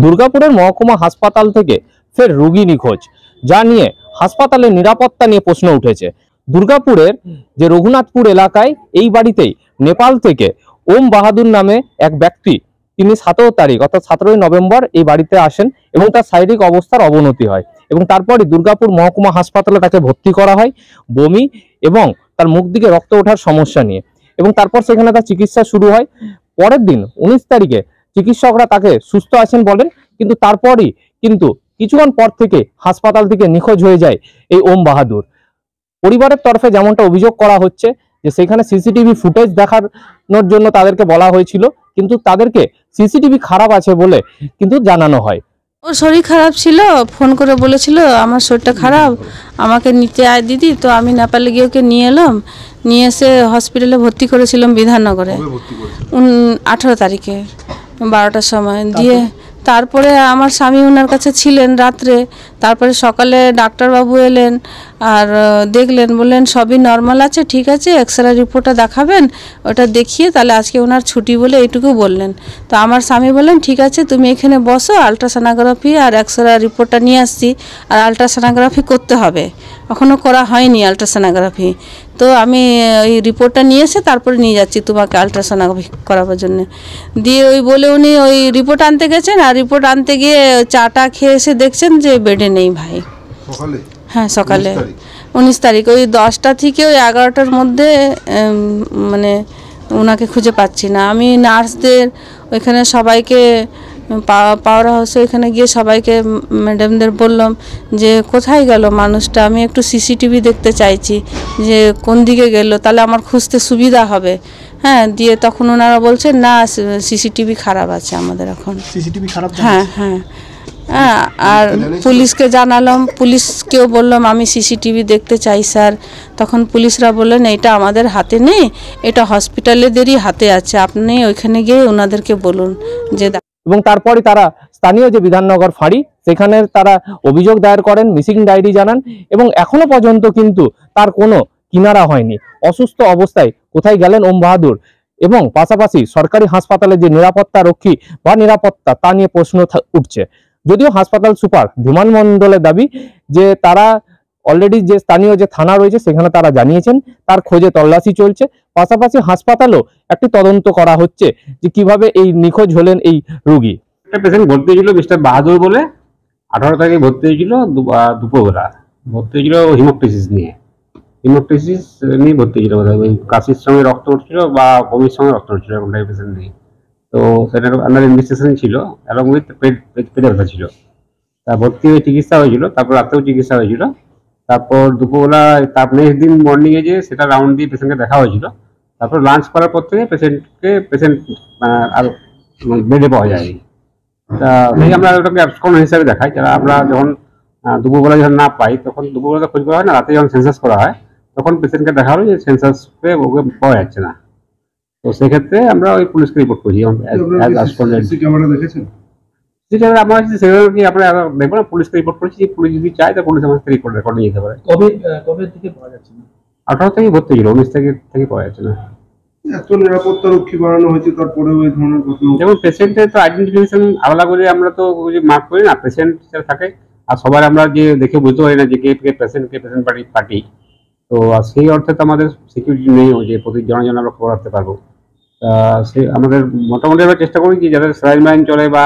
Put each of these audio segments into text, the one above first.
দুর্গাপুরের মহকুমা হাসপাতাল থেকে ফের রোগী নিখোঁজ, যা নিয়ে হাসপাতালের নিরাপত্তা নিয়ে প্রশ্ন উঠেছে। দুর্গাপুরের যে রঘুনাথপুর এলাকায় এই বাড়িতেই নেপাল থেকে ওম বাহাদুর নামে এক ব্যক্তি, তিনি 17 তারিখ অর্থাৎ 17 নভেম্বর এই বাড়িতে আসেন এবং তার শারীরিক অবস্থার অবনতি হয় এবং তারপরে দুর্গাপুর মহকুমা হাসপাতালে তাকে ভর্তি করা হয় বমি এবং তার মুখ দিকে রক্ত ওঠার সমস্যা নিয়ে, এবং তারপর সেখানে তার চিকিৎসা শুরু হয়। পরের দিন 19 তারিখে চিকিৎসকরা তাকে সুস্থ আছেন বলেন, কিন্তু তারপরই কিছুক্ষণ পর থেকে হাসপাতাল থেকে নিখোঁজ হয়ে যায় এই ওম বাহাদুর। পরিবারের তরফে যেমনটা অভিযোগ করা হচ্ছে যে সেখানে সিসিটিভি ফুটেজ দেখানোর জন্য তাদেরকে বলা হয়েছিল, কিন্তু তাদেরকে সিসিটিভি খারাপ আছে বলে কিন্তু জানানো হয়। ওর শরীর খারাপ ছিল, ফোন করে বলেছিল আমার শরীরটা খারাপ, আমাকে নিতে আয় দিদি। তো আমি নেপালে গিয়ে ওকে নিয়ে এলাম, নিয়ে এসে হসপিটালে ভর্তি করেছিলাম বিধাননগরে 18 তারিখে 12টার সময় দিয়ে। তারপরে আমার স্বামী ওনার কাছে ছিলেন রাত্রে, তারপরে সকালে ডাক্তারবাবু এলেন আর দেখলেন, বললেন সবই নর্মাল আছে, ঠিক আছে, এক্সরে রিপোর্টটা দেখাবেন, ওটা দেখিয়ে তাহলে আজকে ওনার ছুটি বলে এইটুকু বললেন। তো আমার স্বামী বললেন ঠিক আছে তুমি এখানে বসো, আলট্রাসোনোগ্রাফি আর এক্সরে রিপোর্টটা নিয়ে আসছি, আর আলট্রাসোনোগ্রাফি করতে হবে, এখনও করা হয়নি আলট্রাসোনোগ্রাফি। তো আমি ওই রিপোর্টটা নিয়ে এসে তারপরে নিয়ে যাচ্ছি তোমাকে আলট্রাসোনোগ্রাফি করাবার জন্য। দিয়ে ওই বলে উনি ওই রিপোর্ট আনতে গেছেন, আর রিপোর্ট আনতে গিয়ে চাটা খেয়ে এসে দেখছেন যে বেডে নেই ভাই। হ্যাঁ সকালে 19 তারিখ ওই 10টা থেকে ওই 11টার মধ্যে মানে ওনাকে খুঁজে পাচ্ছি না। আমি নার্সদের ওইখানে সবাইকে পাওয়ার হাউসে ওইখানে গিয়ে সবাইকে ম্যাডামদের বললাম যে কোথায় গেল মানুষটা, আমি একটু সিসিটিভি দেখতে চাইছি যে কোন দিকে গেল, তাহলে আমার খুঁজতে সুবিধা হবে। হ্যাঁ, দিয়ে তখন ওনারা বলছেন না সিসিটিভি খারাপ আছে আমাদের এখন। সিসিটিভি খারাপ? হ্যাঁ হ্যাঁ হ্যাঁ। আর পুলিশকে জানালাম, পুলিশকেও বললাম আমি সিসিটিভি দেখতে চাই স্যার। তখন পুলিশরা বললেন এটা আমাদের হাতে নেই, এটা হসপিটালেদেরই হাতে আছে, আপনি ওইখানে গিয়ে ওনাদেরকে বলুন যে। এবং তারপরে তারা স্থানীয় যে বিধাননগর ফাঁড়ি সেখানে তারা অভিযোগ দায়ের করেন, মিসিং ডায়েরি জানান, এবং এখনো পর্যন্ত কিন্তু তার কোনো কিনারা হয়নি। অসুস্থ অবস্থায় কোথায় গেলেন ওম বাহাদুর, এবং পাশাপাশি সরকারি হাসপাতালে যে নিরাপত্তা রক্ষী বা নিরাপত্তা তা নিয়ে প্রশ্ন উঠছে। যদিও হাসপাতাল সুপার ধীমান মণ্ডলের দাবি যে তারা অলরেডি যে স্থানীয় যে থানা রয়েছে সেখানে তারা জানিয়েছেন, তার খোঁজে তল্লাশি চলছে। পাশাপাশি হাসপাতালেও একটি তদন্ত করা হচ্ছে যে কিভাবে এই নিখোঁজ হলেন এই রোগী। একটা পেশেন্ট ভর্তি হয়েছিল মিস্টার বাহাদুর বলে, 18 তারিখে ভর্তি হয়েছিল, দুপুরবেলা ভর্তি হয়েছিল হিমোপ্টিসিস নিয়ে ভর্তি হয়েছিল, ওই কাশির সঙ্গে রক্ত উঠছিল বা বমির সঙ্গে রক্ত উঠছিল, এরকম টাইপের পেশেন্ট নেই। তো সেটার আন্ডার ইনভেস্টিগেশন ছিল, এবং উইথ পেটে ব্যথা ছিল। তা ভর্তি হয়ে চিকিৎসা হয়েছিল, তারপর রাতেও চিকিৎসা হয়েছিল। তারপর দুপুরবেলা তার নেক্সট দিন মর্নিংয়ে যে সেটা রাউন্ড দিয়ে পেশেন্টকে দেখা হয়েছিল। তারপর লাঞ্চ করার পর থেকে পেশেন্ট আর বেডে পাওয়া যায়নি। তা এই আমরা ওটাকে অ্যাবসকন হিসাবে দেখাই, যারা আমরা যখন দুপুরবেলা যখন না পাই তখন দুপুরবেলা খোঁজ করা হয় না, রাতে যখন সেন্সাস করা হয় তখন পেশেন্টকে দেখা হলো যে সেন্সাসে ওকে পাওয়া যাচ্ছে না। তো সেক্ষেত্রে আমরা ওই পুলিশকে রিপোর্ট করি। আমার সেগুলো আপনারা দেখবো না, পুলিশকে রিপোর্ট করেছি, পুলিশ যদি চায় তা পুলিশ আমার রিপোর্ট রেকর্ড নিয়ে যেতে পারে। কবে থেকে পাওয়া যাচ্ছে না? 18 থেকে ভর্তি ছিল, 19 থেকে পাওয়া যাচ্ছে না। এত নিরাপত্তা রক্ষী বাড়ানো হয়েছে, তারপরে ওই ধরনের ঘটনা। যেমন পেশেন্টের তো আইডেন্টিফিকেশন আলাদা করে আমরা তো মার্ক করি না, পেশেন্ট থাকে, আর সবার আমরা যে দেখে বুঝতে পারি না যে কে পেশেন্ট পার্টি। তো সেই অর্থে তো আমাদের সিকিউরিটি নেই যে প্রতি জনের আমরা খবর রাখতে পারবো। সে আমাদের মোটামুটি আমরা চেষ্টা করি যে যাদের স্যালাইন লাইন চলে বা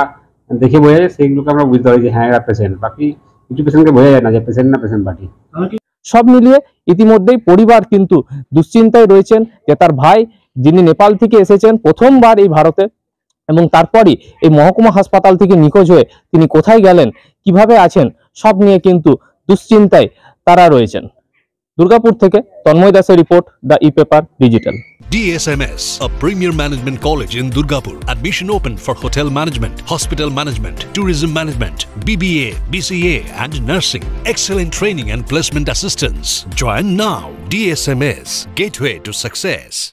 দেখে বোঝা যায় সেইগুলোকে আমরা বুঝতে পারি যে হ্যাঁ এরা পেশেন্ট। বাকি কিছু পেশেন্টকে বোঝা যায় না যে পেশেন্ট না পেশেন্ট পার্টি। সব মিলিয়ে ইতিমধ্যেই পরিবার কিন্তু দুশ্চিন্তায় রয়েছেন যে তার ভাই, যিনি নেপাল থেকে এসেছেন প্রথমবার এই ভারতে, এবং তারপরই এই মহকুমা হাসপাতাল থেকে নিখোঁজ হয়ে তিনি কোথায় গেলেন, কিভাবে আছেন, সব নিয়ে কিন্তু দুশ্চিন্তায় তারা রয়েছেন। দুর্গাপুর থেকে তন্ময় দাসের report, the e-paper digital. DSMS, a premier management college in Durgapur. Admission open for hotel management, hospital management, tourism management, BBA, BCA and nursing. Excellent training and placement assistance. Join now. DSMS, gateway to success.